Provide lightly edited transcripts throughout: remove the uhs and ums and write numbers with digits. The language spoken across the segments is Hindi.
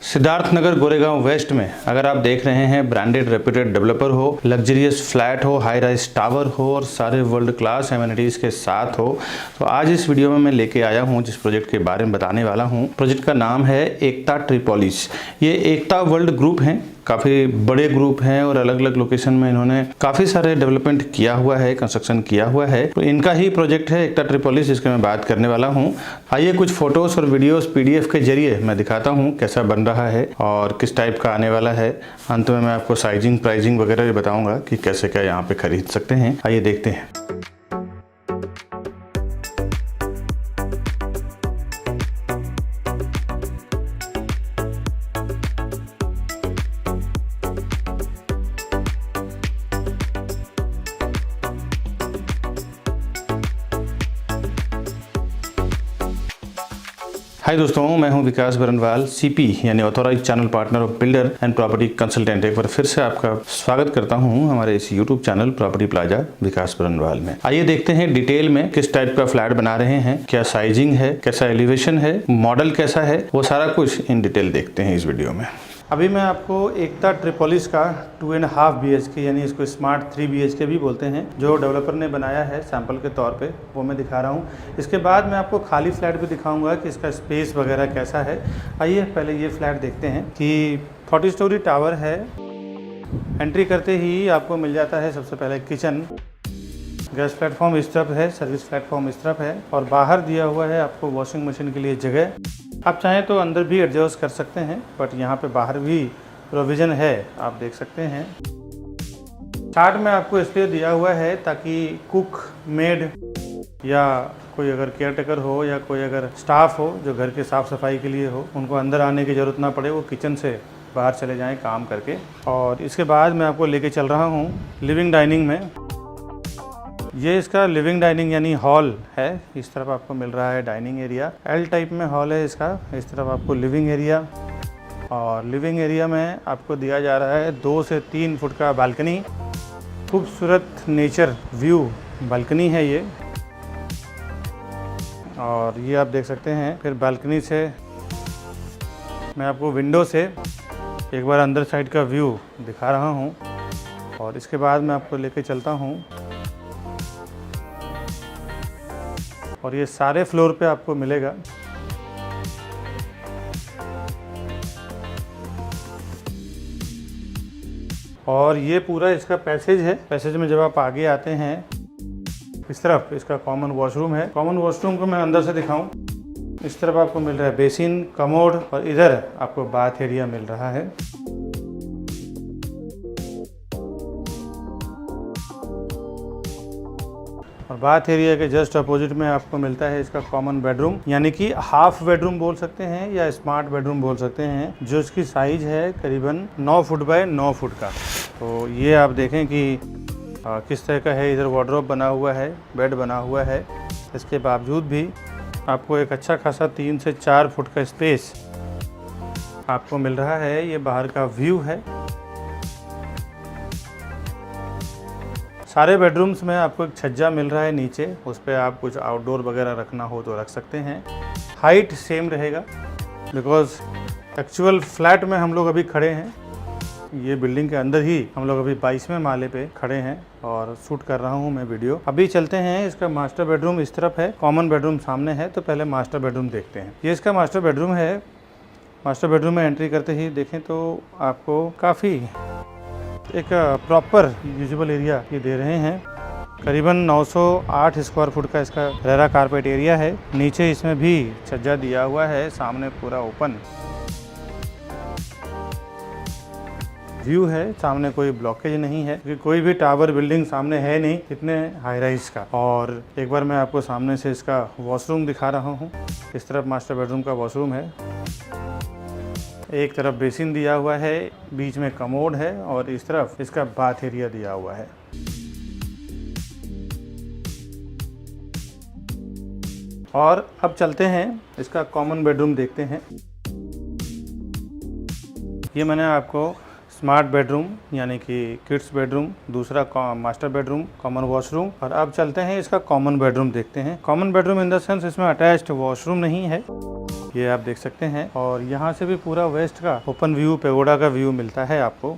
सिद्धार्थ नगर गोरेगांव वेस्ट में अगर आप देख रहे हैं ब्रांडेड रेप्यूटेड डेवलपर हो, लग्जरियस फ्लैट हो, हाई राइज टावर हो और सारे वर्ल्ड क्लास एमिनिटीज के साथ हो, तो आज इस वीडियो में मैं लेके आया हूं जिस प्रोजेक्ट के बारे में बताने वाला हूं। प्रोजेक्ट का नाम है एकता ट्रिपोलिस। ये एकता वर्ल्ड ग्रुप है, काफ़ी बड़े ग्रुप हैं और अलग अलग लोकेशन में इन्होंने काफ़ी सारे डेवलपमेंट किया हुआ है, कंस्ट्रक्शन किया हुआ है। तो इनका ही प्रोजेक्ट है एकता ट्रिपोलिस, जिसके मैं बात करने वाला हूं। आइए कुछ फोटोज और वीडियोस पीडीएफ के जरिए मैं दिखाता हूं कैसा बन रहा है और किस टाइप का आने वाला है। अंत में मैं आपको साइजिंग, प्राइसिंग वगैरह भी बताऊंगा कि कैसे क्या यहाँ पे खरीद सकते हैं। आइए देखते हैं। हाय दोस्तों, मैं हूं विकास बरनवाल, सीपी यानी authorize channel partner of builder and property consultant. एक बार फिर से आपका स्वागत करता हूं हमारे इस यूट्यूब चैनल प्रॉपर्टी प्लाजा विकास बरनवाल में। आइए देखते हैं डिटेल में किस टाइप का फ्लैट बना रहे हैं, क्या साइजिंग है, कैसा एलिवेशन है, मॉडल कैसा है, वो सारा कुछ इन डिटेल देखते हैं इस वीडियो में। अभी मैं आपको एकता ट्रिपोलिस का 2.5 BHK यानी इसको स्मार्ट 3 BHK भी बोलते हैं, जो डेवलपर ने बनाया है सैंपल के तौर पे, वो मैं दिखा रहा हूँ। इसके बाद मैं आपको खाली फ्लैट भी दिखाऊंगा कि इसका स्पेस वगैरह कैसा है। आइए पहले ये फ्लैट देखते हैं कि 40 स्टोरी टावर है। एंट्री करते ही आपको मिल जाता है सबसे पहले किचन, गैस प्लेटफॉर्म इस तरफ है, सर्विस प्लेटफॉर्म इस तरफ है और बाहर दिया हुआ है आपको वॉशिंग मशीन के लिए जगह। आप चाहें तो अंदर भी एडजस्ट कर सकते हैं, बट यहाँ पे बाहर भी प्रोविज़न है, आप देख सकते हैं। स्टार्ट में आपको इसलिए दिया हुआ है ताकि कुक, मेड या कोई अगर केयरटेकर हो या कोई अगर स्टाफ हो जो घर के साफ़ सफाई के लिए हो, उनको अंदर आने की ज़रूरत ना पड़े, वो किचन से बाहर चले जाएं काम करके। और इसके बाद मैं आपको लेके चल रहा हूँ लिविंग डाइनिंग में। ये इसका लिविंग डाइनिंग यानी हॉल है। इस तरफ आपको मिल रहा है डाइनिंग एरिया, एल टाइप में हॉल है इसका। इस तरफ आपको लिविंग एरिया, और लिविंग एरिया में आपको दिया जा रहा है 2 से 3 फुट का बालकनी। खूबसूरत नेचर व्यू बालकनी है ये, और ये आप देख सकते हैं। फिर बालकनी से मैं आपको विंडो से एक बार अंदर साइड का व्यू दिखा रहा हूँ, और इसके बाद मैं आपको लेके चलता हूँ। और ये सारे फ्लोर पे आपको मिलेगा। और ये पूरा इसका पैसेज है। पैसेज में जब आप आगे आते हैं इस तरफ इसका कॉमन वॉशरूम है। कॉमन वॉशरूम को मैं अंदर से दिखाऊं, इस तरफ आपको मिल रहा है बेसिन, कमोड, और इधर आपको बाथ एरिया मिल रहा है। और बाथ एरिया के जस्ट अपोजिट में आपको मिलता है इसका कॉमन बेडरूम, यानी कि हाफ बेडरूम बोल सकते हैं या स्मार्ट बेडरूम बोल सकते हैं, जो इसकी साइज है करीबन 9 फुट बाय 9 फुट का। तो ये आप देखें कि किस तरह का है। इधर वार्डरोब बना हुआ है, बेड बना हुआ है। इसके बावजूद भी आपको एक अच्छा खासा 3 से 4 फुट का स्पेस आपको मिल रहा है। ये बाहर का व्यू है। सारे बेडरूम्स में आपको एक छज्जा मिल रहा है नीचे, उस पर आप कुछ आउटडोर वगैरह रखना हो तो रख सकते हैं। हाइट सेम रहेगा, बिकॉज एक्चुअल फ्लैट में हम लोग अभी खड़े हैं। ये बिल्डिंग के अंदर ही हम लोग अभी 22वें माले पे खड़े हैं और शूट कर रहा हूँ मैं वीडियो। अभी चलते हैं, इसका मास्टर बेडरूम इस तरफ है, कॉमन बेडरूम सामने है। तो पहले मास्टर बेडरूम देखते हैं। ये इसका मास्टर बेडरूम है। मास्टर बेडरूम में एंट्री करते ही देखें तो आपको काफ़ी एक प्रॉपर यूजेबल एरिया ये दे रहे हैं। करीबन 908 स्क्वायर फुट का इसका रेरा कारपेट एरिया है। नीचे इसमें भी छज्जा दिया हुआ है, सामने पूरा ओपन व्यू है। सामने कोई ब्लॉकेज नहीं है, क्योंकि कोई भी टावर बिल्डिंग सामने है नहीं इतने हाई राइज का। और एक बार मैं आपको सामने से इसका वॉशरूम दिखा रहा हूँ। इस तरफ मास्टर बेडरूम का वॉशरूम है, एक तरफ बेसिन दिया हुआ है, बीच में कमोड है, और इस तरफ इसका बाथ एरिया दिया हुआ है। और अब चलते हैं इसका कॉमन बेडरूम देखते हैं। ये मैंने आपको स्मार्ट बेडरूम यानी कि किड्स बेडरूम, दूसरा मास्टर बेडरूम, कॉमन वॉशरूम, और अब चलते हैं इसका कॉमन बेडरूम देखते हैं। Common bedroom in the sense इसमें अटैच्ड वॉशरूम नहीं है, ये आप देख सकते हैं। और यहाँ से भी पूरा वेस्ट का ओपन व्यू, पेगोडा का व्यू मिलता है आपको।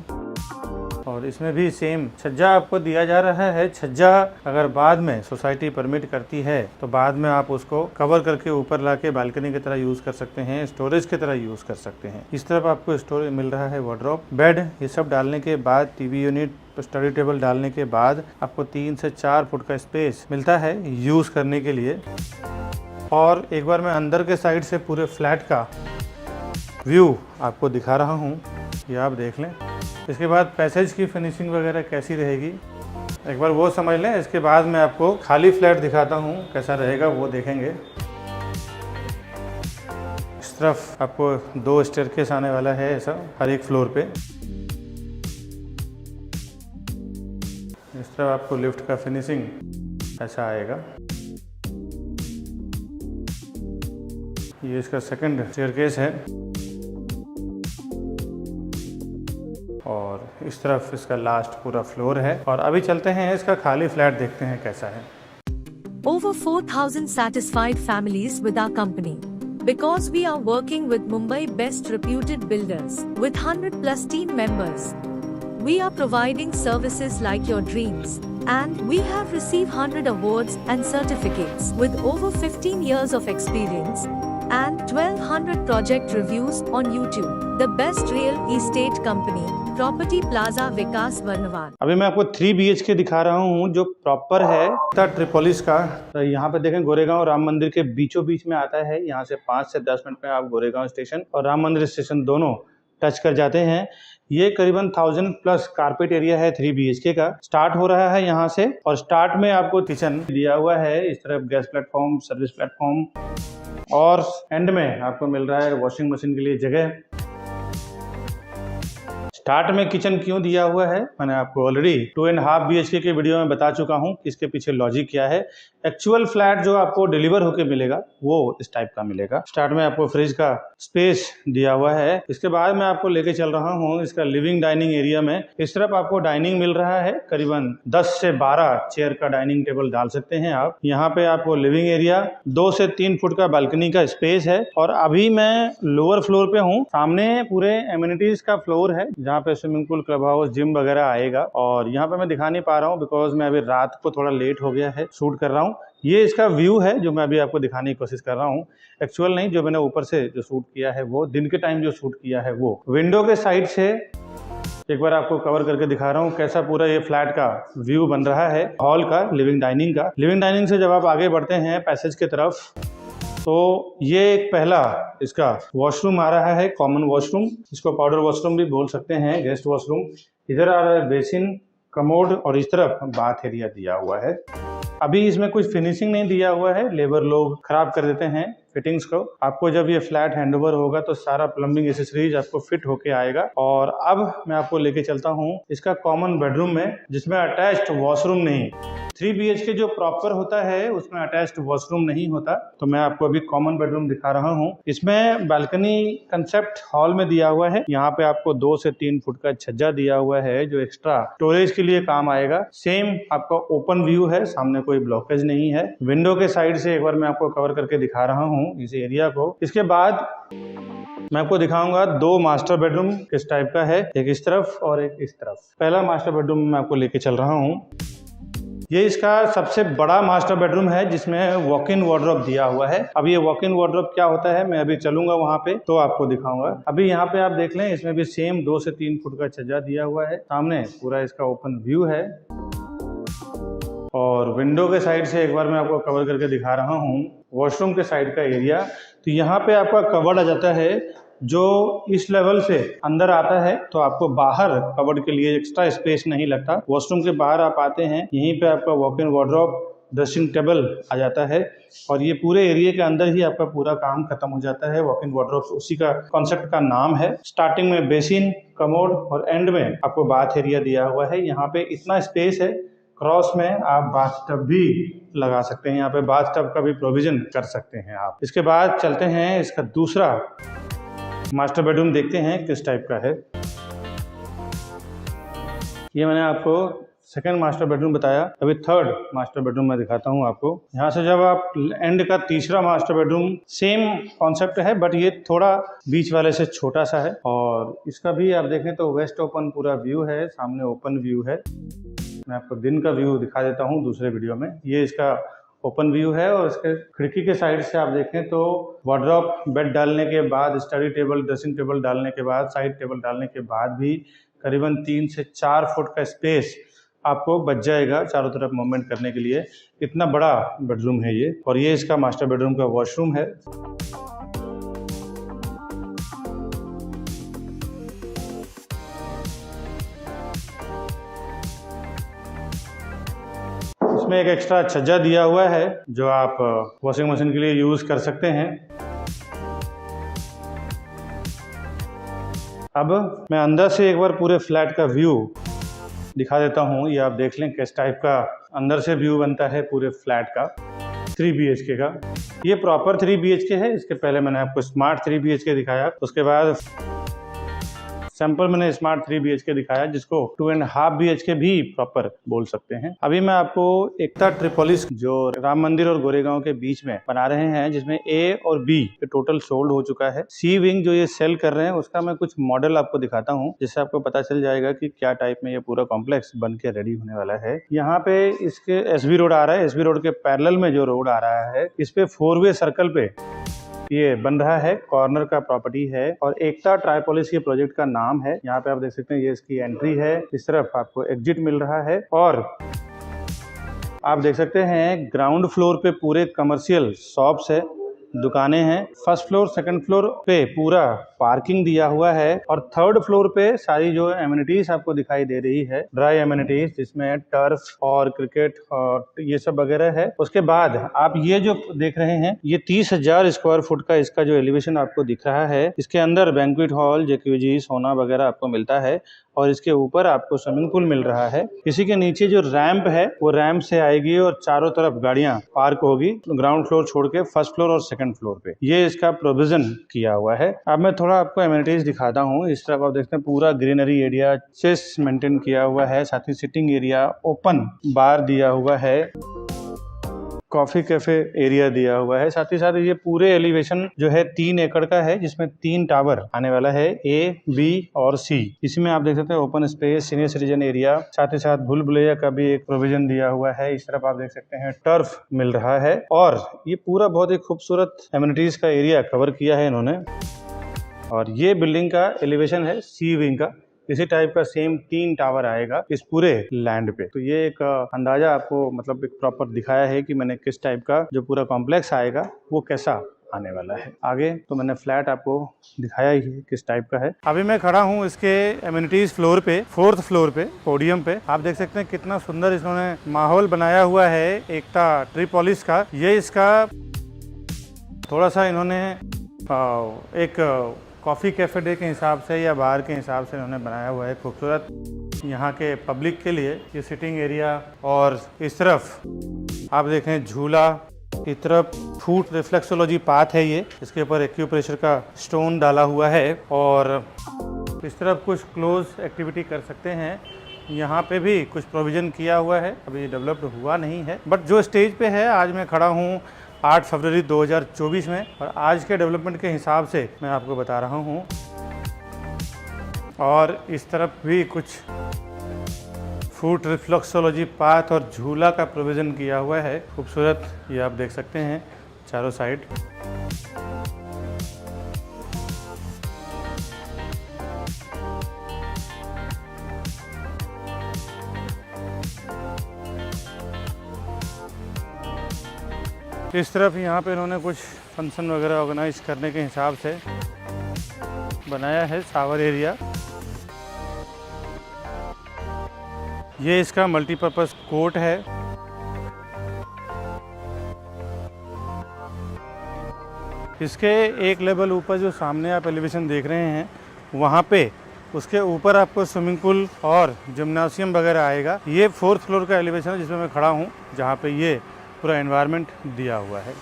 और इसमें भी सेम छज्जा आपको दिया जा रहा है। छज्जा अगर बाद में सोसाइटी परमिट करती है तो बाद में आप उसको कवर करके ऊपर लाके बालकनी की तरह यूज़ कर सकते हैं, स्टोरेज की तरह यूज़ कर सकते हैं। इस तरफ आपको स्टोरेज मिल रहा है, वार्डरोब, बेड, ये सब डालने के बाद टीवी यूनिट, स्टडी टेबल डालने के बाद आपको 3 से 4 फुट का स्पेस मिलता है यूज़ करने के लिए। और एक बार मैं अंदर के साइड से पूरे फ्लैट का व्यू आपको दिखा रहा हूँ, ये आप देख लें। इसके बाद पैसेज की फिनिशिंग वगैरह कैसी रहेगी एक बार वो समझ लें। इसके बाद मैं आपको खाली फ्लैट दिखाता हूँ कैसा रहेगा, वो देखेंगे। इस तरफ आपको 2 स्टेयरकेस आने वाला है ऐसा हर एक फ्लोर पे। इस तरफ आपको लिफ्ट का फिनिशिंग ऐसा आएगा। ये इसका सेकंड स्टेयरकेस है। और इस तरफ इसका लास्ट पूरा फ्लोर है। और अभी चलते हैं इसका खाली फ्लैट देखते हैं कैसा है। Over 4,000 satisfied families with our company. Because we are working with Mumbai best reputed builders with 100+ team members. We are providing services like your dreams. And we have received 100 awards and certificates with over 15 years of experience. And 1200 project reviews on YouTube. The best real estate company, Property Plaza विकास बर्नवाल। अभी मैं आपको 3 BHK दिखा रहा हूँ जो प्रॉपर है ट्रिपोलिस का। तो यहाँ पे देखें गोरेगांव राम मंदिर के बीचों बीच में आता है। यहाँ से 5 से 10 मिनट में आप गोरेगांव स्टेशन और राम मंदिर स्टेशन दोनों टच कर जाते हैं। ये करीबन 1000+ कारपेट एरिया है 3 BHK का। स्टार्ट हो रहा है यहाँ से और स्टार्ट में आपको किचन दिया हुआ है, इस तरफ गैस प्लेटफॉर्म, सर्विस प्लेटफॉर्म और एंड में आपको मिल रहा है वॉशिंग मशीन के लिए जगह। स्टार्ट में किचन क्यों दिया हुआ है मैंने आपको ऑलरेडी 2.5 BHK के वीडियो में बता चुका हूं, इसके पीछे लॉजिक क्या है। एक्चुअल फ्लैट जो आपको डिलीवर होके मिलेगा वो इस टाइप का मिलेगा। स्टार्ट में आपको फ्रिज का स्पेस दिया हुआ है। इसके बाद मैं आपको लेके चल रहा हूं इसका लिविंग डाइनिंग एरिया में। इस तरफ आपको डाइनिंग मिल रहा है, करीबन 10 से 12 चेयर का डाइनिंग टेबल डाल सकते हैं आप। यहाँ पे आपको लिविंग एरिया, 2 से 3 फुट का बालकनी का स्पेस है। और अभी मैं लोअर फ्लोर पे हूँ, सामने पूरे एमिनिटीज का फ्लोर है जहाँ पे swimming pool, club house, gym वगैरह आएगा। और यहाँ पे मैं दिखा नहीं पा रहा हूँ बिकॉज मैं अभी रात को थोड़ा लेट हो गया है, शूट कर रहा हूँ। ये इसका व्यू है जो मैं अभी आपको दिखाने की कोशिश कर रहा हूँ, एक्चुअल नहीं, जो मैंने ऊपर से जो शूट किया है वो दिन के टाइम जो शूट किया है वो। विंडो के साइड से एक बार आपको कवर करके दिखा रहा हूँ कैसा पूरा ये फ्लैट का व्यू बन रहा है, हॉल का, लिविंग डाइनिंग का। लिविंग डाइनिंग से जब आप आगे बढ़ते हैं पैसेज की तरफ तो ये एक पहला इसका वॉशरूम आ रहा है, कॉमन वॉशरूम, इसको पाउडर वॉशरूम भी बोल सकते हैं, गेस्ट वॉशरूम। इधर आ रहा है बेसिन, कमोड और इस तरफ बाथ एरिया दिया हुआ है। अभी इसमें कुछ फिनिशिंग नहीं दिया हुआ है, लेबर लोग खराब कर देते हैं फिटिंग्स को। आपको जब ये फ्लैट हैंडओवर होगा तो सारा प्लम्बिंग एसेसरीज आपको फिट होके आएगा। और अब मैं आपको लेके चलता हूँ इसका कॉमन बेडरूम में, जिसमें अटैच्ड वॉशरूम नहीं। 3 BHK जो प्रॉपर होता है उसमें अटैच्ड वॉशरूम नहीं होता। तो मैं आपको अभी कॉमन बेडरूम दिखा रहा हूँ। इसमें बालकनी कंसेप्ट हॉल में दिया हुआ है। यहाँ पे आपको 2 से 3 फुट का छज्जा दिया हुआ है जो एक्स्ट्रा स्टोरेज के लिए काम आएगा। सेम आपका ओपन व्यू है, सामने कोई ब्लॉकेज नहीं है। विंडो के साइड से एक बार मैं आपको कवर करके दिखा रहा हूँ इस एरिया को। इसके बाद मैं आपको दिखाऊंगा 2 मास्टर बेडरूम किस टाइप का है, एक इस तरफ और एक इस तरफ। पहला मास्टर बेडरूम मैं आपको लेके चल रहा हूँ। ये इसका सबसे बड़ा मास्टर बेडरूम है जिसमें वॉक इन वार्डरोब दिया हुआ है। अब ये वॉक इन वार्डरोब क्या होता है मैं अभी चलूंगा वहां पे तो आपको दिखाऊंगा। अभी यहाँ पे आप देख लें, इसमें भी सेम 2 से 3 फुट का छज्जा दिया हुआ है। सामने पूरा इसका ओपन व्यू है। और विंडो के साइड से एक बार मैं आपको कवर करके दिखा रहा हूँ वॉशरूम के साइड का एरिया। तो यहाँ पे आपका कवर्ड आ जाता है जो इस लेवल से अंदर आता है, तो आपको बाहर कवर्ड के लिए एक्स्ट्रा स्पेस नहीं लगता। वॉशरूम के बाहर आप आते हैं, यहीं पे आपका walk in wardrobe, dressing table आ जाता है और ये पूरे एरिया के अंदर ही आपका पूरा काम खत्म हो जाता है। वॉक इन वार्डरोब उसी का कॉन्सेप्ट का नाम है। स्टार्टिंग में बेसिन, कमोड और एंड में आपको बाथ एरिया दिया हुआ है। यहाँ पे इतना स्पेस है, क्रॉस में आप बाथ टब भी लगा सकते हैं, यहाँ पे बाथ टब का भी प्रोविजन कर सकते हैं आप। इसके बाद चलते हैं इसका दूसरा मास्टर बेडरूम, देखते हैं किस टाइप का है। ये मैंने आपको सेकंड मास्टर बेडरूम बताया, अभी थर्ड मास्टर बेडरूम मैं दिखाता हूँ आपको। यहाँ से जब आप एंड का तीसरा मास्टर बेडरूम, सेम कॉन्सेप्ट है बट ये थोड़ा बीच वाले से छोटा सा है, और इसका भी आप देखें तो वेस्ट ओपन पूरा व्यू है, सामने ओपन व्यू है। मैं आपको दिन का व्यू दिखा देता हूँ दूसरे वीडियो में। ये इसका ओपन व्यू है, और इसके खिड़की के साइड से आप देखें तो वार्डरोब बेड डालने के बाद, स्टडी टेबल, ड्रेसिंग टेबल डालने के बाद, साइड टेबल डालने के बाद भी करीबन 3 से 4 फुट का स्पेस आपको बच जाएगा चारों तरफ मूवमेंट करने के लिए। इतना बड़ा बेडरूम है ये। और ये इसका मास्टर बेडरूम का वॉशरूम है। इसमें एक एक्स्ट्रा छज्जा दिया हुआ है जो आप वॉशिंग मशीन के लिए यूज कर सकते हैं। अब मैं अंदर से एक बार पूरे फ्लैट का व्यू दिखा देता हूँ, ये आप देख लें किस टाइप का अंदर से व्यू बनता है पूरे फ्लैट का। 3 BHK का ये प्रॉपर 3 BHK है। इसके पहले मैंने आपको स्मार्ट 3 BHK दिखाया, उसके बाद सैंपल मैंने स्मार्ट 3 BHK दिखाया, जिसको 2.5 BHK भी प्रॉपर बोल सकते हैं। अभी मैं आपको एकता ट्रिपोलिस जो राम मंदिर और गोरेगांव के बीच में बना रहे हैं, जिसमें A और B टोटल सोल्ड हो चुका है। C विंग जो ये सेल कर रहे हैं उसका मैं कुछ मॉडल आपको दिखाता हूँ, जिससे आपको पता चल जाएगा कि क्या टाइप में ये पूरा कॉम्प्लेक्स बन के रेडी होने वाला है। यहाँ पे इसके SB रोड आ रहा है, SB रोड के पैरेलल में जो रोड आ रहा है, इस पे 4 वे सर्कल पे ये बन रहा है, कॉर्नर का प्रॉपर्टी है, और एकता ट्राइपोलिस ये प्रोजेक्ट का नाम है। यहाँ पे आप देख सकते हैं ये इसकी एंट्री है, इस तरफ आपको एग्जिट मिल रहा है, और आप देख सकते हैं ग्राउंड फ्लोर पे पूरे कमर्शियल शॉप्स है, दुकानें हैं। फर्स्ट फ्लोर सेकंड फ्लोर पे पूरा पार्किंग दिया हुआ है, और थर्ड फ्लोर पे सारी जो एमिनिटीज आपको दिखाई दे रही है, ड्राई एमिनिटीज, जिसमें टर्फ और क्रिकेट और ये सब वगैरह है। उसके बाद आप ये जो देख रहे हैं, ये 30,000 स्क्वायर फुट का इसका जो एलिवेशन आपको दिख रहा है, इसके अंदर बैंक्वेट हॉल, जैक्यूजी, सोना वगैरह आपको मिलता है, और इसके ऊपर आपको स्विमिंग पूल मिल रहा है। इसी के नीचे जो रैंप है वो रैंप से आएगी और चारों तरफ गाड़ियां पार्क होगी, ग्राउंड फ्लोर छोड़ के फर्स्ट फ्लोर और सेकंड फ्लोर पे। ये इसका प्रोविजन किया हुआ है। अब मैं थोड़ा आपको एमिनिटीज दिखाता हूँ। इस तरफ आप देखते हैं पूरा ग्रीनरी एरिया, चेस मेंटेन किया हुआ है, साथ ही सिटिंग एरिया, ओपन बार दिया हुआ है, कॉफी कैफे एरिया दिया हुआ है। साथ ही साथ ये पूरे एलिवेशन जो है 3 एकड़ का है, जिसमें 3 टावर आने वाला है, A, B और C। इसमें आप देख सकते हैं open space, senior citizen area, साथ ही साथ भूल भुलैया का भी एक प्रोविजन दिया हुआ है। इस तरफ आप देख सकते हैं टर्फ मिल रहा है, और ये पूरा बहुत ही खूबसूरत एमिनिटीज का एरिया कवर किया है इन्होंने। और ये बिल्डिंग का एलिवेशन है C विंग का। इसी टाइप का सेम 3 टावर आएगा इस पूरे लैंड पे। तो ये एक अंदाजा आपको मतलब एक प्रॉपर दिखाया है कि मैंने किस टाइप का जो पूरा कॉम्प्लेक्स आएगा वो कैसा आने वाला है। आगे तो मैंने फ्लैट आपको दिखाया ही है किस टाइप का है। अभी मैं खड़ा हूँ इसके एमिनिटीज फ्लोर पे, 4th फ्लोर पे, पोडियम पे। आप देख सकते हैं कितना सुंदर इन्होंने माहौल बनाया हुआ है एकता ट्रिपोलिस का। ये इसका थोड़ा सा इन्होंने एक कॉफ़ी कैफे डे के हिसाब से या बार के हिसाब से इन्होंने बनाया हुआ है खूबसूरत, यहाँ के पब्लिक के लिए ये सिटिंग एरिया। और इस तरफ आप देखें झूला, इस तरफ फूट रिफ्लेक्सोलॉजी पाथ है ये, इसके ऊपर एक्यूप्रेशर का स्टोन डाला हुआ है, और इस तरफ कुछ क्लोज एक्टिविटी कर सकते हैं। यहाँ पे भी कुछ प्रोविज़न किया हुआ है, अभी डेवलप्ड हुआ नहीं है, बट जो स्टेज पे है आज मैं खड़ा हूँ 8 फरवरी 2024 में, और आज के डेवलपमेंट के हिसाब से मैं आपको बता रहा हूँ। और इस तरफ भी कुछ फूट रिफ्लेक्सोलॉजी पाथ और झूला का प्रोविज़न किया हुआ है खूबसूरत, ये आप देख सकते हैं चारों साइड। इस तरफ यहाँ पे इन्होंने कुछ फंक्शन वगैरह ऑर्गेनाइज करने के हिसाब से बनाया है शावर एरिया। ये इसका मल्टीपर्पज़ कोर्ट है। इसके एक लेवल ऊपर जो सामने आप एलिवेशन देख रहे हैं, वहाँ पे उसके ऊपर आपको स्विमिंग पूल और जिम्नासियम वगैरह आएगा। ये 4th फ्लोर का एलिवेशन है जिसमें मैं खड़ा हूँ, जहाँ पे ये पूरा एनवायरनमेंट दिया हुआ है।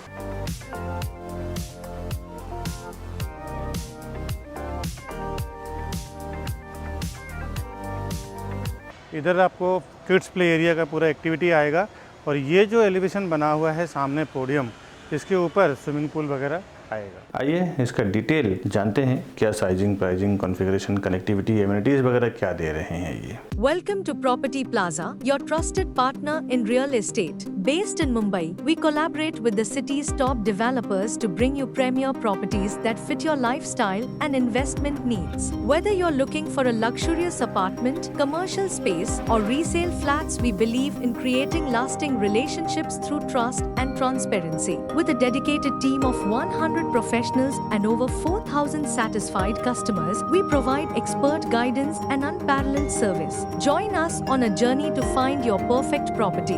इधर आपको किड्स प्ले एरिया का पूरा एक्टिविटी आएगा और ये जो एलिवेशन बना हुआ है सामने पोडियम, इसके ऊपर स्विमिंग पूल वगैरह आएगा। आइए इसका डिटेल जानते हैं, क्या sizing, pricing, configuration, connectivity, amenities वगैरह क्या दे रहे हैं ये। Welcome to Property Plaza, your trusted partner in real estate. Based in Mumbai, we collaborate with the city's top developers to bring you premier properties that fit your lifestyle and investment needs. Whether you're looking for a luxurious apartment, commercial space, or resale flats, we believe in creating lasting relationships through trust and transparency. With a dedicated team of 100 professionals and over 4,000 satisfied customers, we provide expert guidance and unparalleled service. Join us on a journey to find your perfect property.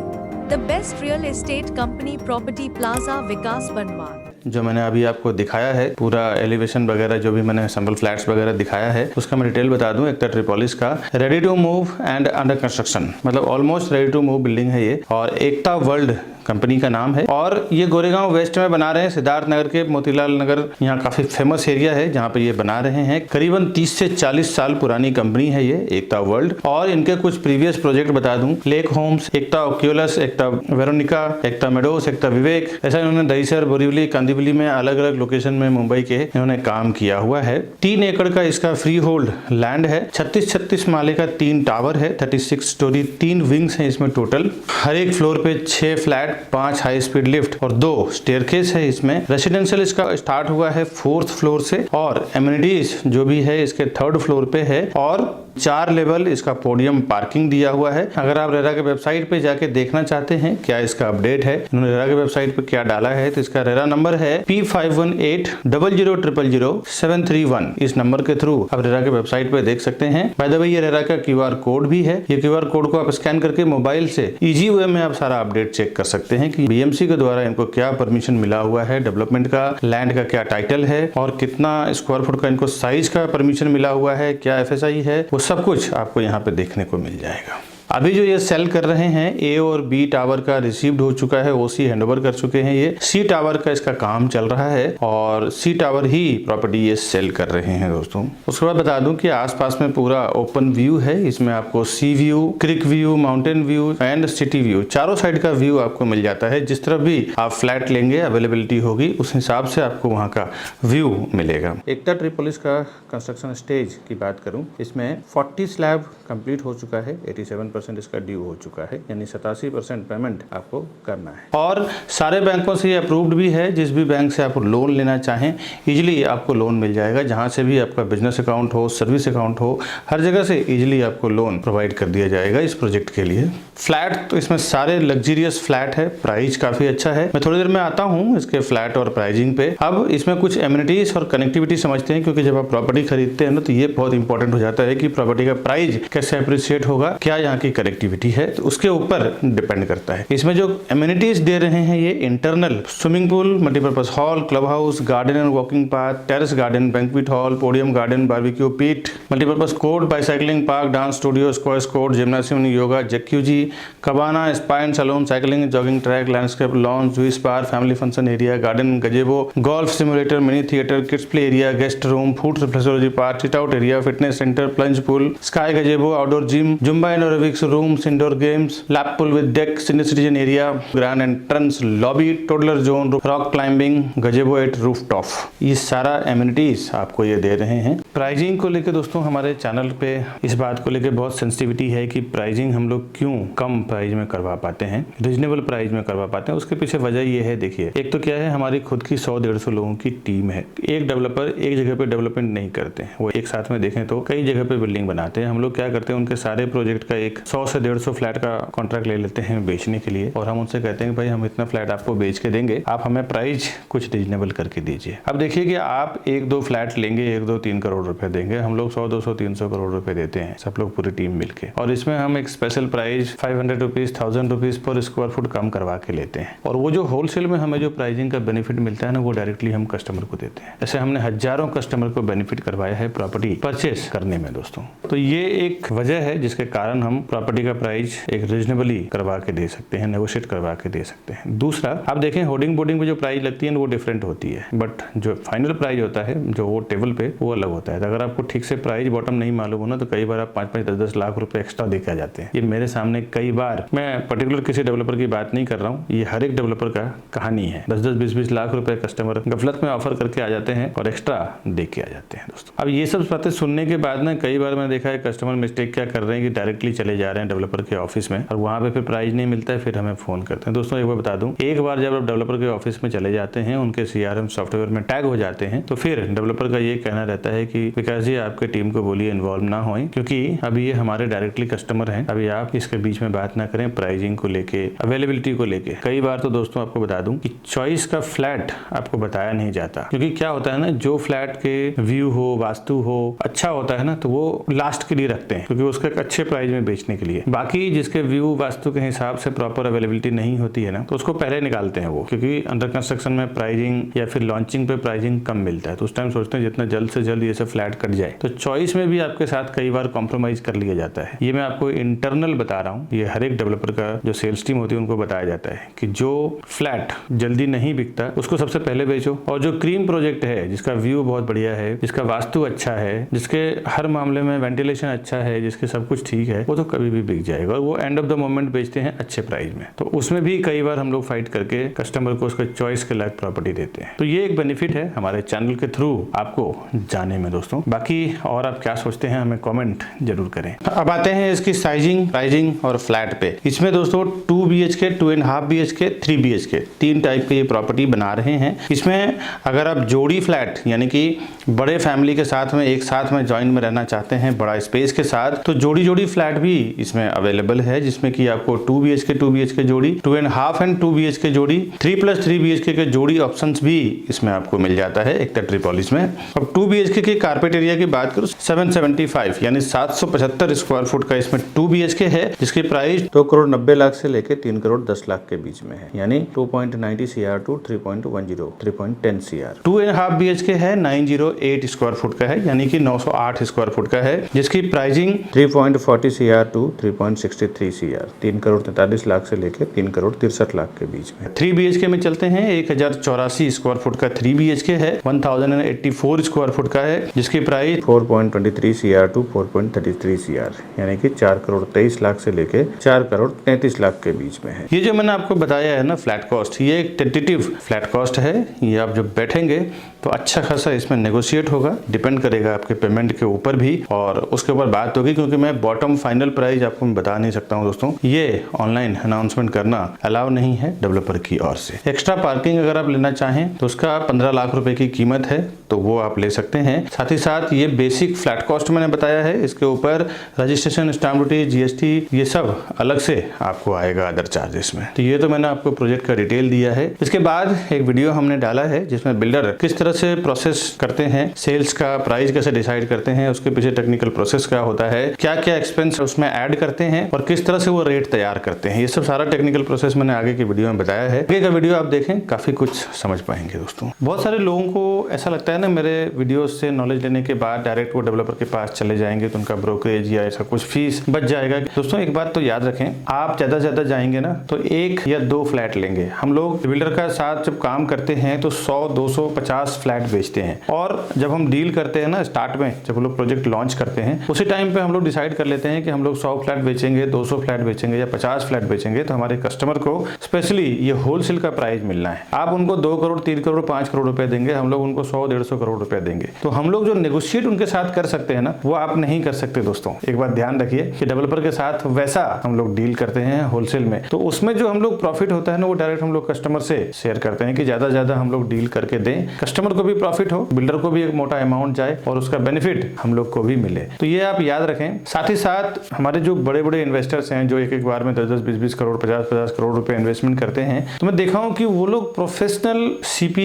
The best real estate company, Property Plaza, Vikas Banwal. जो मैंने अभी आपको दिखाया है पूरा एलिवेशन वगैरह, जो भी मैंने सैंपल फ्लैट्स वगैरह दिखाया है, उसका मैं डिटेल बता दूं। एक तो ट्रिपोलिस का ready to move and under construction, मतलब almost ready to move building है ये, और एकता वर्ल्ड कंपनी का नाम है। और ये गोरेगांव वेस्ट में बना रहे हैं, सिद्धार्थ नगर के मोतीलाल नगर, यहाँ काफी फेमस एरिया है जहाँ पे ये बना रहे हैं। करीबन 30 से 40 साल पुरानी कंपनी है ये एकता वर्ल्ड। और इनके कुछ प्रीवियस प्रोजेक्ट बता दूं, लेक होम्स, एकता ओक्यूलस, एकता वेरोनिका, एकता मेडोस, एकता विवेक, ऐसा इन्होंने दहीसर, बोरीवली, कांदिवली में अलग अलग लोकेशन में मुंबई के इन्होंने काम किया हुआ है। 3 एकड़ का इसका फ्री होल्ड लैंड है, 36 माले का 3 टावर है, 36 स्टोरी 3 विंग्स हैं इसमें टोटल। हर एक फ्लोर पे 6 फ्लैट, 5 हाई स्पीड लिफ्ट और 2 स्टेयरकेस है इसमें। रेसिडेंशियल इसका स्टार्ट हुआ है 4th फ्लोर से, और एमिनिटीज जो भी है इसके 3rd फ्लोर पे है, और 4 लेवल इसका पोडियम पार्किंग दिया हुआ है। अगर आप रेरा के वेबसाइट पे जाके देखना चाहते हैं क्या इसका अपडेट है, इन्होंने रेरा के वेबसाइट पे क्या डाला है, तो इसका रेरा नंबर है P5180000731। इस नंबर के थ्रू आप रेरा के वेबसाइट पे देख सकते हैं। बाय द वे ये रेरा का QR कोड भी है, ये QR कोड को आप स्कैन करके मोबाइल से इजी वे में आप सारा अपडेट चेक कर सकते हैं कि BMC के द्वारा इनको क्या परमिशन मिला हुआ है, डेवलपमेंट का, लैंड का क्या टाइटल है, और कितना स्क्वायर फुट का इनको साइज का परमिशन मिला हुआ है, क्या FSI है, वो सब कुछ आपको यहाँ पे देखने को मिल जाएगा। अभी जो ये सेल कर रहे हैं, A और B टावर का रिसीव्ड हो चुका है, OC हैंडओवर कर चुके हैं ये। C टावर का इसका काम चल रहा है और C टावर ही प्रॉपर्टी ये सेल कर रहे हैं दोस्तों। उसके बाद बता दूं कि आसपास में पूरा ओपन व्यू है, इसमें आपको sea view, creek view, mountain view and city view, चारों साइड का व्यू आपको मिल जाता है। जिस तरफ भी आप फ्लैट लेंगे, अवेलेबिलिटी होगी, उस हिसाब से आपको वहाँ का व्यू मिलेगा। एकता ट्रिपोलिस का कंस्ट्रक्शन स्टेज की बात करूं, इसमें 40 स्लैब कंप्लीट हो चुका है, 87% इसका ड्यू हो चुका है, यानी 87% पेमेंट आपको करना है। और सारे बैंकों से ये अप्रूव्ड भी है, जिस भी बैंक से आप लोन लेना चाहें इजीली आपको लोन मिल जाएगा। जहां से भी आपका बिजनेस अकाउंट हो, सर्विस अकाउंट हो, हर जगह से इजीली आपको लोन प्रोवाइड कर दिया जाएगा इस प्रोजेक्ट के लिए। फ्लैट तो इसमें सारे लग्जरियस फ्लैट है, प्राइस काफी अच्छा है। मैं थोड़ी देर में आता हूँ इसके फ्लैट और प्राइसिंग पे। अब इसमें कुछ एमिनिटीज और कनेक्टिविटी समझते हैं, क्योंकि जब आप प्रॉपर्टी खरीदते हैं ना, तो ये बहुत इंपॉर्टेंट हो जाता है कि प्रॉपर्टी का प्राइस कैसे अप्रिशिएट होगा, क्या यहाँ की कनेक्टिविटी है, तो उसके ऊपर डिपेंड करता है। इसमें जो एमिनिटीज दे रहे हैं ये internal swimming pool, multipurpose hall, club house, garden and walking path, terrace garden, banquet hall, podium garden, barbecue pit, multipurpose court, bicycling park, dance studio, squash court, gymnasium, yoga, jacuzzi, cabana, spa and salon, cycling, jogging track, landscape lawns, juice bar, family function area, garden, gazebo, golf simulator, mini theatre, kids play area, guest room, food reflexology park, sit out area, fitness centre, plunge pool, sky गजेबो, outdoor gym, zumba and aerobics rooms, indoor games, lap pool with deck, senior citizen area, grand entrance lobby, toddler zone, rock climbing, gazebo at rooftop, ये सारा एमिनिटीज आपको ये दे रहे हैं। प्राइसिंग को लेकर दोस्तों हमारे चैनल पे इस बात को लेकर बहुत सेंसिटिविटी है कि प्राइसिंग हम लोग क्यों कम प्राइस में करवा पाते हैं, रिजनेबल प्राइस में करवा पाते हैं। उसके पीछे वजह ये है, देखिए, एक तो क्या है, हमारी खुद की 100-150 लोगों की टीम है। एक डेवलपर एक जगह पे डेवलपमेंट नहीं करते हैं, वो एक साथ में देखें तो कई जगह पे बिल्डिंग बनाते हैं। हम लोग क्या करते हैं, उनके सारे प्रोजेक्ट का एक 100 से 150 फ्लैट का कॉन्ट्रैक्ट ले लेते हैं बेचने के लिए, और हम उनसे कहते हैं कि भाई हम इतना फ्लैट आपको बेच के देंगे, आप हमें प्राइस कुछ रीजनेबल करके दीजिए। अब देखिए कि आप 1-2 फ्लैट लेंगे, 1-2-3 करोड़ रुपए देंगे, हम लोग 100-200-300 करोड़ रुपए देते हैं सब लोग पूरी टीम मिलके, और इसमें हम एक स्पेशल प्राइस 500 रुपीज, 1000 रुपीज पर स्क्वायर फुट कम करवा के लेते हैं। और वो जो होलसेल में हमें जो प्राइसिंग का बेनिफिट मिलता है ना, वो डायरेक्टली हम कस्टमर को देते हैं। ऐसे हमने हजारों कस्टमर को बेनिफिट करवाया है प्रॉपर्टी परचेस करने में दोस्तों। तो ये एक वजह है जिसके कारण हम प्रॉपर्टी का प्राइस एक रीजनेबली करवा के दे सकते हैं, नेगोशिएट करवा के दे सकते हैं। दूसरा, आप देखें होर्डिंग बोर्डिंग पे जो प्राइस लगती है वो डिफरेंट होती है, बट जो फाइनल प्राइस होता है जो वो टेबल पे वो अलग होता है। तो अगर आपको ठीक से प्राइस बॉटम नहीं मालूम हो ना, तो कई बार आप 5-5, 10-10 लाख रुपए एक्स्ट्रा दे के आ जाते हैं। ये मेरे सामने कई बार, मैं पर्टिकुलर किसी डेवलपर की बात नहीं कर रहा हूँ, ये हर एक डेवलपर का कहानी है। 10-10, 20-20 लाख रुपए कस्टमर गफलत में ऑफर करके आ जाते हैं और एक्स्ट्रा दे के आ जाते हैं दोस्तों। अब ये सब बातें सुनने के बाद ना कई बार मैंने देखा है कस्टमर मिस्टेक क्या कर रहे हैं कि डायरेक्टली चले जा रहे हैं डेवलपर के ऑफिस में और वहां पे फिर प्राइस नहीं मिलता है, फिर हमें फोन करते हैं। दोस्तों एक बार बता दूं, एक बार जब आप डेवलपर के ऑफिस में चले जाते हैं, उनके CRM सॉफ्टवेयर में टैग हो जाते हैं, तो फिर डेवलपर का ये कहना रहता है कि विकास जी आपके टीम को बोलिए इन्वॉल्व ना होए, क्योंकि अभी ये हमारे डायरेक्टली कस्टमर हैं, अभी आप इसके बीच में बात ना करें प्राइसिंग को लेके, अवेलेबिलिटी को लेके। कई बार तो दोस्तों आपको बता दूं कि चॉइस का फ्लैट आपको बताया नहीं जाता, क्योंकि क्या होता है ना, जो फ्लैट के व्यू हो, वास्तु हो, अच्छा होता है ना, तो वो लास्ट के लिए रखते हैं, क्योंकि उसका एक अच्छे प्राइस में बेचने के लिए। बाकी जिसके व्यू वास्तु के हिसाब से प्रॉपर अवेलेबिलिटी नहीं होती है ना, तो उसको पहले निकालते हैं वो, क्योंकि अंडर कंस्ट्रक्शन में प्राइसिंग या फिर लॉन्चिंग पे प्राइसिंग कम मिलता है, तो उस टाइम सोचते हैं जितना जल्द से जल्द ये सब फ्लैट कट जाए। तो चॉइस में भी आपके साथ कई बार कॉम्प्रोमाइज कर लिया जाता है। ये मैं आपको इंटरनल बता रहा हूँ, ये हर एक डेवलपर का जो सेल्स टीम होती है उनको बताया जाता है कि जो फ्लैट जल्दी नहीं बिकता उसको सबसे पहले बेचो, और जो क्रीम प्रोजेक्ट है, जिसका व्यू बहुत बढ़िया है, जिसका वास्तु अच्छा है, जिसके हर मामले में वेंटिलेशन अच्छा है, जिसके सब कुछ ठीक है, वो तो कभी भी बिक जाएगा, और वो एंड ऑफ द मोमेंट बेचते हैं अच्छे प्राइस में। तो उसमें भी कई बार हम लोग फाइट करके कस्टमर को उसका चॉइस के लायक प्रॉपर्टी देते हैं। तो ये एक बेनिफिट है हमारे चैनल के थ्रू आपको जाने में दोस्तों। बाकी और आप क्या सोचते हैं हमें कमेंट जरूर करें। अब आते हैं इसकी साइजिंग, प्राइसिंग और फ्लैट पे। इसमें दोस्तों 2 BHK, 2.5 BHK, 3 BHK 3 टाइप की ये प्रॉपर्टी बना रहे हैं। इसमें अगर आप जोड़ी फ्लैट यानी कि बड़े फैमिली के साथ में एक साथ में जॉइंट में रहना चाहते हैं बड़ा स्पेस के साथ, तो जोड़ी जोड़ी फ्लैट भी इसमें अवेलेबल है, जिसमें कि आपको 2 BHK जोड़ी, 2.5 एंड 2 BHK जोड़ी, 3+3 BHK के जोड़ी ऑप्शंस भी इसमें आपको मिल जाता है एक ट्रिपॉलिस में। अब 2 BHK के कारपेट एरिया की बात करूं 775 यानी 775 स्क्वायर फुट का इसमें 2 BHK है, जिसकी प्राइस 2 करोड़ 90 लाख से लेके 3 करोड़ 10 लाख के बीच में है, यानी 2.90 CR टू 3.10 3.10 CR। 2.5 BHK है 908 स्क्वायर फुट का है, यानी कि 908 स्क्वायर फुट का है, जिसकी pricing 3.40 CR to 3.63 CR 3 crore 43 lakh से लेके 3 करोड़ 63 लाख के बीच में। 3 BHK में चलते हैं, 1084 स्क्वायर फुट का 3 BHK है, 1084 स्क्वायर फुट का है, जिसकी प्राइस 4.23 CR टू 4.33 CR यानी कि 4 करोड़ 23 लाख से लेके 4 करोड़ 33 लाख के बीच में है। ये जो मैंने आपको बताया है ना फ्लैट कॉस्ट, ये एक टेंटेटिव फ्लैट कॉस्ट है। ये आप जब बैठेंगे तो अच्छा खासा इसमें नेगोशिएट होगा, डिपेंड करेगा आपके पेमेंट के ऊपर भी, और उसके ऊपर बात होगी, क्योंकि मैं बॉटम फाइनल प्राइस आपको मैं बता नहीं सकता हूं दोस्तों, ये ऑनलाइन अनाउंसमेंट करना अलाउ नहीं है डेवलपर की ओर से। एक्स्ट्रा पार्किंग अगर आप लेना चाहें तो उसका 15 लाख रुपए की कीमत है, तो वो आप ले सकते हैं। साथ ही साथ ये बेसिक फ्लैट कॉस्ट मैंने बताया है, इसके ऊपर रजिस्ट्रेशन, स्टैम्प ड्यूटी, GST ये सब अलग से आपको आएगा अदर चार्जेस में। तो ये तो मैंने आपको प्रोजेक्ट का डिटेल दिया है। इसके बाद एक वीडियो हमने डाला है जिसमें बिल्डर किस तरह से प्रोसेस करते हैं, सेल्स का प्राइस कैसे डिसाइड करते हैं, उसके पीछे टेक्निकल प्रोसेस क्या होता है, क्या क्या एक्सपेंस उसमें ऐड करते हैं और किस तरह से वो रेट तैयार करते हैं, ये सब सारा टेक्निकल प्रोसेस मैंने आगे की वीडियो में बताया है। आगे का वीडियो आप देखें, काफी कुछ समझ पाएंगे दोस्तों। बहुत सारे लोगों को ऐसा लगता है ना मेरे वीडियो से नॉलेज लेने के बाद डायरेक्ट वो डेवलपर के पास चले जाएंगे तो उनका ब्रोकरेज या ऐसा कुछ फीस बच जाएगा। दोस्तों एक बात तो याद रखें, आप ज्यादा से ज्यादा जाएंगे ना तो 1 या 2 फ्लैट लेंगे। हम लोग बिल्डर का साथ जब काम करते हैं तो 100, 200, 50 फ्लैट बेचते हैं, और जब हम डील करते हैं ना स्टार्ट में, जब हम लोग प्रोजेक्ट लॉन्च करते हैं उसी टाइम पे हम लोग डिसाइड कर लेते हैं कि हम लोग 100 फ्लैट बेचेंगे, 200 फ्लैट बेचेंगे या 50 फ्लैट बेचेंगे, तो हमारे कस्टमर को स्पेशली ये होलसेल का प्राइस मिलना है। आप उनको 2 करोड़ 3 करोड़ 5 करोड़ रुपए देंगे, हम लोग उनको 100-150 करोड़ रुपए देंगे। तो हम लोग जो नेगोशिएट उनके साथ कर सकते हैं ना, वो आप नहीं कर सकते दोस्तों। एक बात ध्यान रखिए कि डेवलपर के साथ वैसा हम लोग डील करते हैं होलसेल में, तो उसमें जो हम लोग प्रॉफिट होता है ना वो डायरेक्ट हम लोग कस्टमर से शेयर करते हैं कि ज्यादा हम लोग डील करके दें, कस्टमर को भी प्रॉफिट हो, बिल्डर को भी एक मोटा अमाउंट जाए और उसका बेनिफिट हम लोग को भी मिले। तो ये आप याद रखें। साथ ही साथ हमारे जो बड़े बड़े इन्वेस्टर्स हैं जो एक बार में 10-10, 20-20 करोड़, 50-50 करोड़ रुपए इन्वेस्टमेंट करते हैं, तो मैं देखा हूं कि वो लोग प्रोफेशनल CP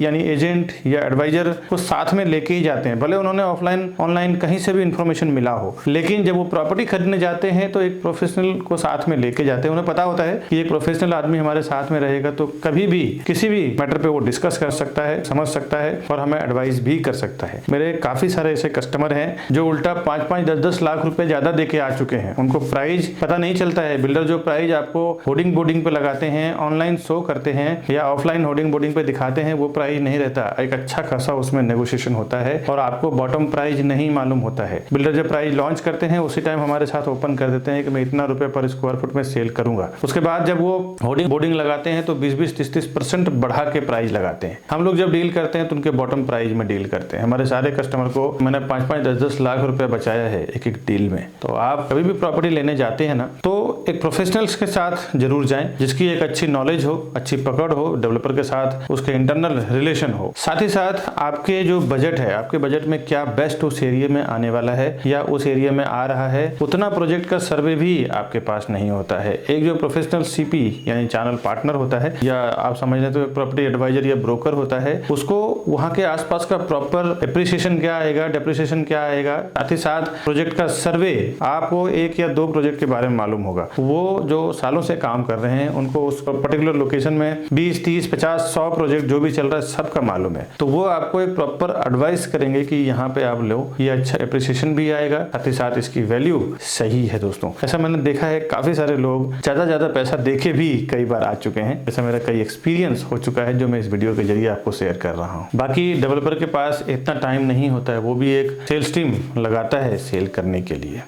यानी एजेंट या एडवाइजर को साथ में लेके ही जाते हैं, भले उन्होंने ऑफलाइन ऑनलाइन कहीं से भी इंफॉर्मेशन मिला हो, लेकिन जब वो प्रॉपर्टी खरीदने जाते हैं तो एक प्रोफेशनल को साथ में लेके जाते हैं। उन्हें पता होता है कि एक प्रोफेशनल आदमी हमारे साथ में रहेगा तो कभी भी किसी भी मैटर पे वो डिस्कस कर सकता है, समझ सकता है और हमें एडवाइस भी कर सकता है। मेरे काफी सारे ऐसे कस्टमर हैं जो उल्टा 5-5, 10-10 लाख रुपए ज्यादा देके आ चुके चुके हैं, उनको प्राइस पता नहीं चलता है। बिल्डर जो प्राइस आपको होर्डिंग बोर्डिंग पे लगाते हैं, ऑनलाइन शो करते हैं या ऑफलाइन होर्डिंग बोर्डिंग पे दिखाते हैं, वो प्राइस नहीं रहता। एक अच्छा खासा उसमें नेगोशिएशन होता है और आपको बॉटम प्राइस नहीं मालूम होता है। बिल्डर जब प्राइस लॉन्च करते हैं उसी टाइम हमारे साथ ओपन कर देते हैं कि मैं इतना रुपए पर स्क्वायर फुट में सेल करूंगा। उसके बाद जब वो होर्डिंग बोर्डिंग लगाते हैं तो 20-20, 30-30% बढ़ा के प्राइस लगाते हैं। हम लोग जब डील करते हैं तो उनके बॉटम प्राइस में डील करते हैं। हमारे सारे कस्टमर को मैंने 5-5, 10-10 लाख रुपए बचाया है एक डील में। तो आप कभी भी प्रॉपर्टी लेने जाते हैं ना, तो एक प्रोफेशनल्स के साथ जरूर जाएं, जिसकी एक अच्छी नॉलेज हो, अच्छी पकड़ हो, डेवलपर के साथ उसके इंटरनल रिलेशन हो। साथ ही साथ आपके जो बजट है, आपके बजट में क्या बेस्ट उस एरिया में आने वाला है या उस एरिया में आ रहा है, उतना प्रोजेक्ट का सर्वे भी आपके पास नहीं होता है। एक जो प्रोफेशनल सीपी यानी चैनल पार्टनर होता है, या आप समझ लें तो प्रॉपर्टी एडवाइजर या ब्रोकर होता है, उसको वहां के आसपास का प्रॉपर एप्रिसिएशन क्या आएगा, डेप्रिसिएशन क्या आएगा, साथ ही साथ प्रोजेक्ट का सर्वे, आपको 1 या 2 प्रोजेक्ट के बारे में मालूम होगा। वो जो सालों से काम कर रहे हैं उनको उस पर्टिकुलर लोकेशन में 20, 30, 50, 100 प्रोजेक्ट जो भी चल रहा है सबका मालूम है। तो वो आपको एक प्रॉपर एडवाइस करेंगे कि यहाँ पे आप लो, ये अच्छा एप्रिसिएशन भी आएगा, साथ ही साथ इसकी वैल्यू सही है। दोस्तों ऐसा मैंने देखा है, काफी सारे लोग ज्यादा पैसा देके भी कई बार आ चुके हैं। ऐसा मेरा कई एक्सपीरियंस हो चुका है जो मैं इस वीडियो के जरिए आपको शेयर कर रहा हूँ। बाकी डेवलपर के पास इतना टाइम नहीं होता है, वो भी एक सेल्स टीम लगाता है सेल करने के लिए।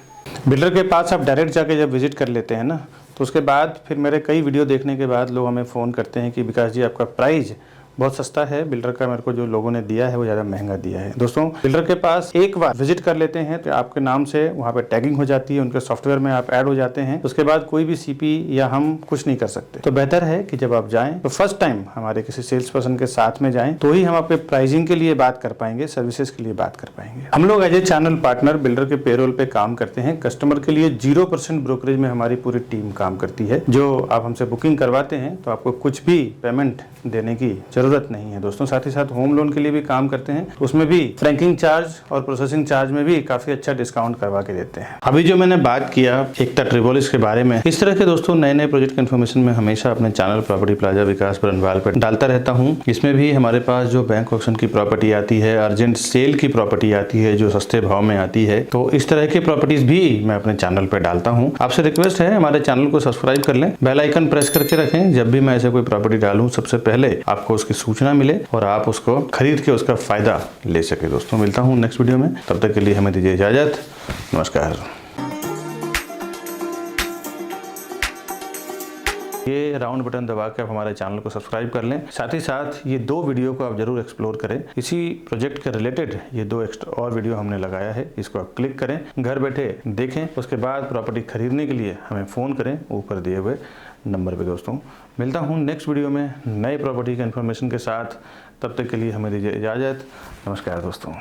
बिल्डर के पास आप डायरेक्ट जाके जब विजिट कर लेते हैं ना, तो उसके बाद फिर मेरे कई वीडियो देखने के बाद लोग हमें फ़ोन करते हैं कि विकास जी आपका प्राइस बहुत सस्ता है, बिल्डर का मेरे को जो लोगों ने दिया है वो ज़्यादा महंगा दिया है। दोस्तों बिल्डर के पास एक बार विजिट कर लेते हैं तो आपके नाम से वहाँ पे टैगिंग हो जाती है, उनके सॉफ्टवेयर में आप ऐड हो जाते हैं। उसके बाद कोई भी सीपी या हम कुछ नहीं कर सकते। तो बेहतर है कि जब आप जाएं तो फर्स्ट टाइम हमारे किसी सेल्स पर्सन के साथ में जाएं, तो ही हम आपके प्राइसिंग के लिए बात कर पाएंगे, सर्विसेज के लिए बात कर पाएंगे। हम लोग as a channel partner builder के पेरोल पे काम करते हैं। कस्टमर के लिए 0% ब्रोकरेज में हमारी पूरी टीम काम करती है। जो आप हमसे बुकिंग करवाते हैं तो आपको कुछ भी पेमेंट देने की जरूरत नहीं है। दोस्तों साथ ही साथ होम लोन के लिए भी काम करते हैं, उसमें भी फ्रैंकिंग चार्ज और प्रोसेसिंग चार्ज में भी काफी अच्छा डिस्काउंट करवा के देते हैं। अभी जो मैंने बात किया एकता ट्रिबोलिस के बारे में, इस तरह के दोस्तों नए प्रोजेक्ट की इन्फॉर्मेशन में हमेशा अपने चैनल प्रॉपर्टी प्लाजा विकास बरनवाल पर डालता रहता हूँ। इसमें भी हमारे पास जो बैंक ऑक्शन की प्रॉपर्टी आती है, अर्जेंट सेल की प्रॉपर्टी आती है जो सस्ते भाव में आती है, तो इस तरह की प्रॉपर्टीज भी मैं अपने चैनल पर डालता हूँ। आपसे रिक्वेस्ट है हमारे चैनल को सब्सक्राइब कर लें, बेल आइकन प्रेस करके रखें। जब भी मैं ऐसे कोई प्रॉपर्टी डालूं सबसे पहले आपको उसकी सूचना मिले और आप उसको खरीद के उसका फायदा ले सके। दोस्तों मिलता हूं नेक्स्ट वीडियो में, तब तक के लिए हमें दीजिए इजाजत। नमस्कार। ये राउंड बटन दबा के आप हमारे चैनल को सब्सक्राइब कर लें। साथ ही साथ ये 2 वीडियो को आप जरूर एक्सप्लोर करें। इसी प्रोजेक्ट के रिलेटेड ये 2 एक्स्ट्रा और वीडियो हमने लगाया है, इसको आप क्लिक करें, घर बैठे देखें। उसके बाद प्रॉपर्टी खरीदने के लिए हमें फ़ोन करें ऊपर दिए हुए नंबर पे। दोस्तों मिलता हूँ नेक्स्ट वीडियो में नए प्रॉपर्टी के इन्फॉर्मेशन के साथ। तब तक के लिए हमें दीजिए इजाज़त। नमस्कार दोस्तों।